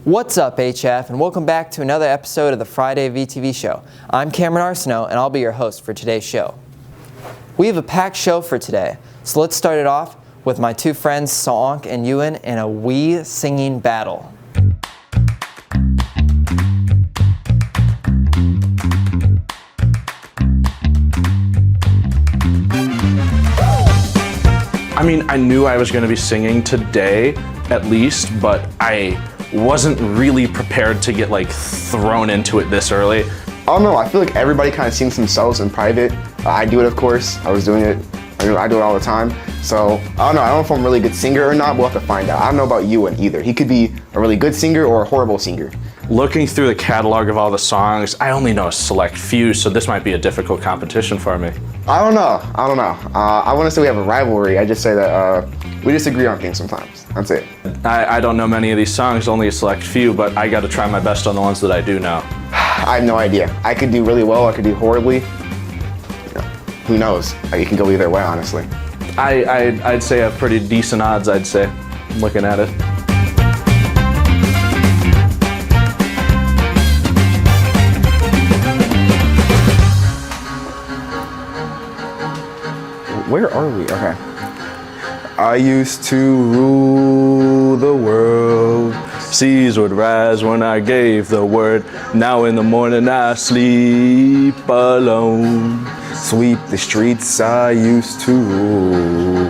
What's up, HF, and welcome back to another episode of the Friday VTV Show. I'm Cameron Arsenault, and I'll be your host for today's show. We have a packed show for today, so let's start it off with my two friends, Saonk and Ewan, in a wee singing battle. I mean, I knew I was going to be singing today, at least, but I wasn't really prepared to get thrown into it this early. I don't know, I feel like everybody kind of sings themselves in private. I do it, of course. I was doing it. I do it all the time. So I don't know if I'm a really good singer or not. We'll have to find out. I don't know about Ewan either. He could be a really good singer or a horrible singer. Looking through the catalog of all the songs, I only know a select few, so this might be a difficult competition for me. I don't know. I want to say we have a rivalry. I just say that we disagree on things sometimes. That's it. I don't know many of these songs, only a select few, but I got to try my best on the ones that I do know. I have no idea. I could do really well. I could do horribly. Who knows? It can go either way, honestly. I'd say I have pretty decent odds, I'd say, looking at it. Where are we? Okay. I used to rule the world. Seas would rise when I gave the word. Now in the morning I sleep alone. Sweep the streets I used to rule.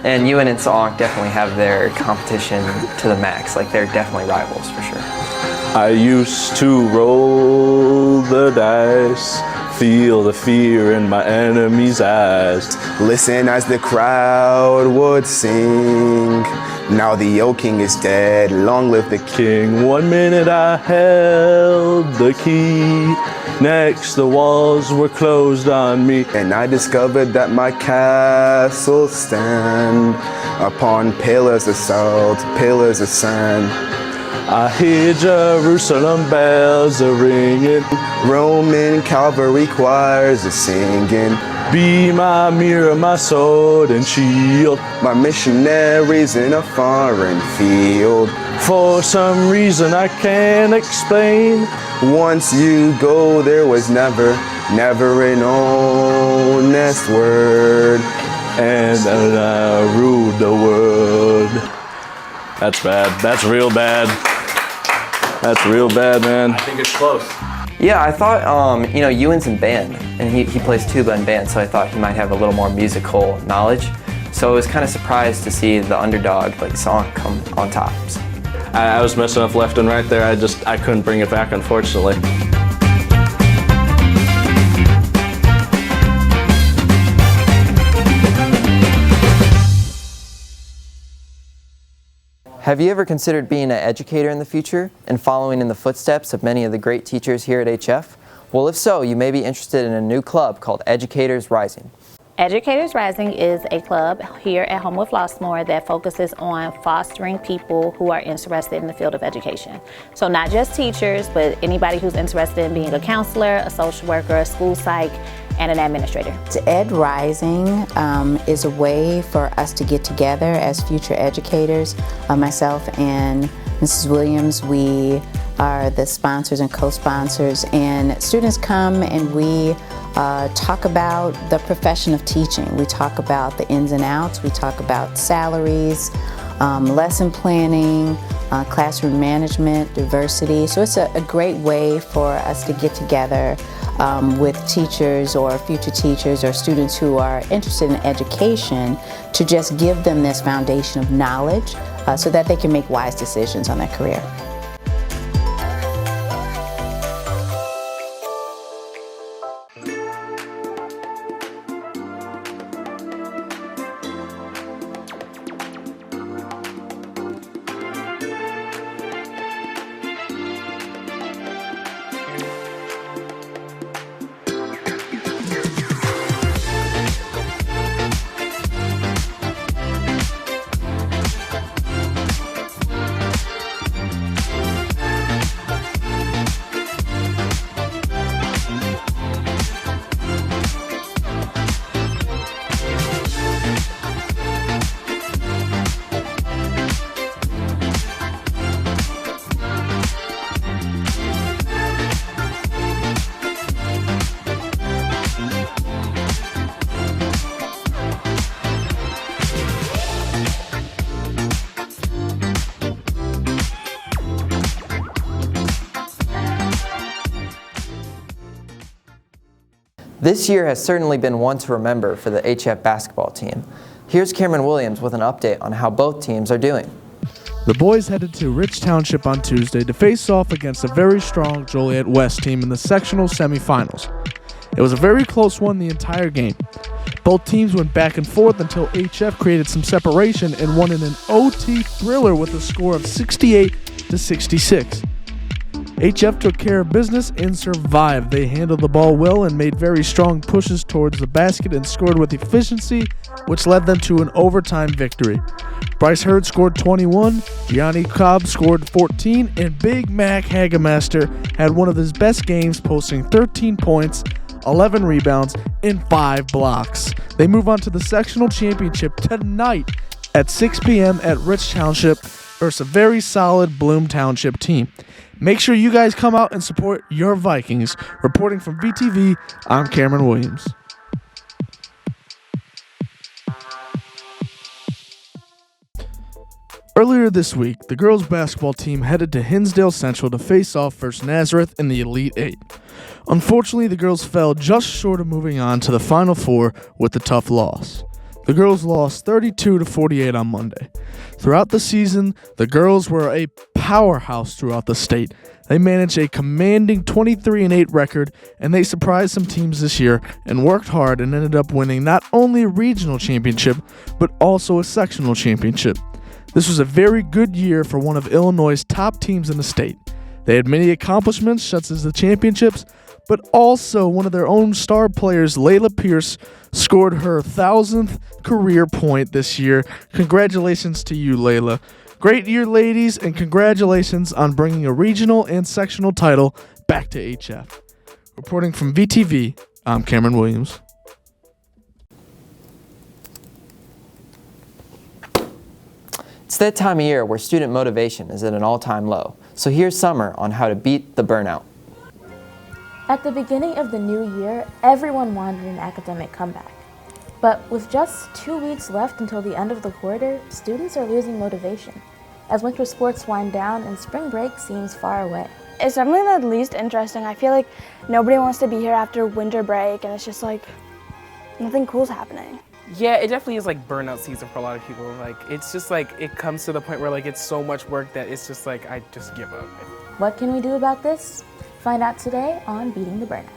And Ewan and Saonk definitely have their competition to the max. They're definitely rivals for sure. I used to roll the dice, feel the fear in my enemy's eyes. Listen as the crowd would sing. Now the old king is dead, long live the King. 1 minute I held the key, next the walls were closed on me. And I discovered that my castle stand upon pillars of salt, pillars of sand. I hear Jerusalem bells a-ringing, Roman cavalry choirs are singing. Be my mirror, my sword and shield, my missionaries in a foreign field. For some reason I can't explain, once you go there was never an honest word. And I ruled the world. That's bad. That's real bad. That's real bad, man. I think it's close. Yeah, I thought, Ewan's in band, and he plays tuba in band, so I thought he might have a little more musical knowledge. So I was kind of surprised to see the underdog, Saonk, come on top. So. I was messing up left and right there. I couldn't bring it back, unfortunately. Have you ever considered being an educator in the future and following in the footsteps of many of the great teachers here at HF? Well, if so, you may be interested in a new club called Educators Rising. Educators Rising is a club here at Homewood Flossmoor that focuses on fostering people who are interested in the field of education. So not just teachers, but anybody who's interested in being a counselor, a social worker, a school psych, and an administrator. Ed Rising is a way for us to get together as future educators. Myself and Mrs. Williams, we are the sponsors and co-sponsors, and students come and we talk about the profession of teaching. We talk about the ins and outs, we talk about salaries, lesson planning, classroom management, diversity. So it's a great way for us to get together with teachers or future teachers or students who are interested in education to just give them this foundation of knowledge so that they can make wise decisions on their career. This year has certainly been one to remember for the HF basketball team. Here's Cameron Williams with an update on how both teams are doing. The boys headed to Rich Township on Tuesday to face off against a very strong Joliet West team in the sectional semifinals. It was a very close one the entire game. Both teams went back and forth until HF created some separation and won in an OT thriller with a score of 68-66. HF took care of business and survived. They handled the ball well and made very strong pushes towards the basket and scored with efficiency, which led them to an overtime victory. Bryce Hurd scored 21, Gianni Cobb scored 14, and Big Mac Hagemaster had one of his best games, posting 13 points, 11 rebounds, and 5 blocks. They move on to the sectional championship tonight at 6 p.m. at Rich Township versus a very solid Bloom Township team. Make sure you guys come out and support your Vikings. Reporting from VTV, I'm Cameron Williams. Earlier this week, the girls' basketball team headed to Hinsdale Central to face off versus Nazareth in the Elite Eight. Unfortunately, the girls fell just short of moving on to the Final Four with a tough loss. The girls lost 32-48 on Monday. Throughout the season, the girls were a powerhouse throughout the state. They managed a commanding 23-8 record, and they surprised some teams this year and worked hard and ended up winning not only a regional championship, but also a sectional championship. This was a very good year for one of Illinois' top teams in the state. They had many accomplishments, such as the championships, but also one of their own star players, Layla Pierce, scored her 1,000th career point this year. Congratulations to you, Layla. Great year, ladies, and congratulations on bringing a regional and sectional title back to HF. Reporting from VTV, I'm Cameron Williams. It's that time of year where student motivation is at an all-time low. So here's Summer on how to beat the burnout. At the beginning of the new year, everyone wanted an academic comeback. But with just 2 weeks left until the end of the quarter, students are losing motivation, as winter sports wind down and spring break seems far away. It's definitely the least interesting. I feel like nobody wants to be here after winter break, and it's just like nothing cool's happening. Yeah, it definitely is like burnout season for a lot of people. Like, it's just like, it comes to the point where like it's so much work that it's just like, I just give up. What can we do about this? Find out today on Beating the Burnout.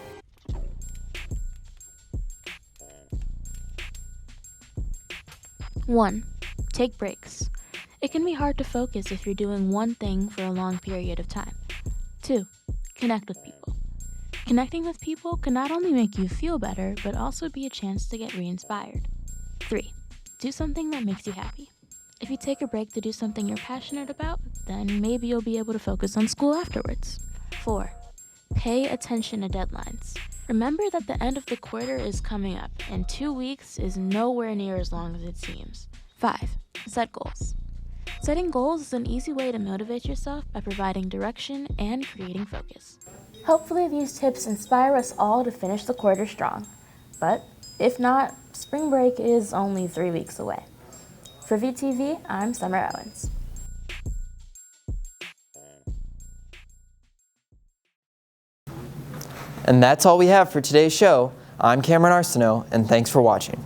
One, take breaks. It can be hard to focus if you're doing one thing for a long period of time. 2, connect with people. Connecting with people can not only make you feel better, but also be a chance to get re-inspired. 3, do something that makes you happy. If you take a break to do something you're passionate about, then maybe you'll be able to focus on school afterwards. 4, pay attention to deadlines. Remember that the end of the quarter is coming up, and 2 weeks is nowhere near as long as it seems. 5, set goals. Setting goals is an easy way to motivate yourself by providing direction and creating focus. Hopefully these tips inspire us all to finish the quarter strong. But if not, spring break is only 3 weeks away. For VTV, I'm Summer Owens. And that's all we have for today's show. I'm Cameron Arsenault, and thanks for watching.